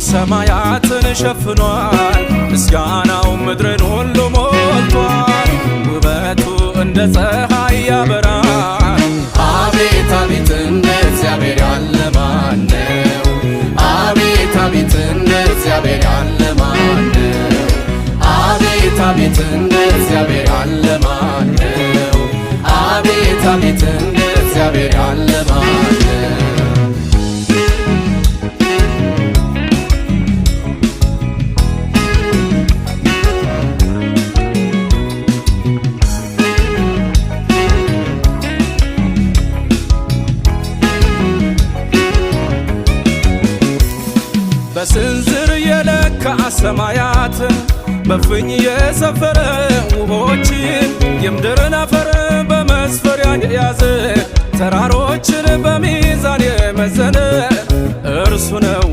ሰማያትን ሸፍኗል ምስጋናው ምድርን ሁሉ ሞልቷል ውበቱ እንደ ፀሐይ ያበራል አቤት አቤት እንደ እግዚአብሔር ያለ ማን ነው አቤት አቤት እንደ እግዚአብሔር ያለ ማን ነው አቤት አቤት እንደ እግዚአብሔር ያለ ማን ነው አቤት አቤት እንደ እግዚአብሔር ያለ ማን ነው በስንዝር የለካ ሰማያትን በፍኝ የሰፈረ ውሆችን የምድርን አፈር በመስፈሪያ የያዘ ተራሮችን በሚዛን የመዘነ እርሱ ነው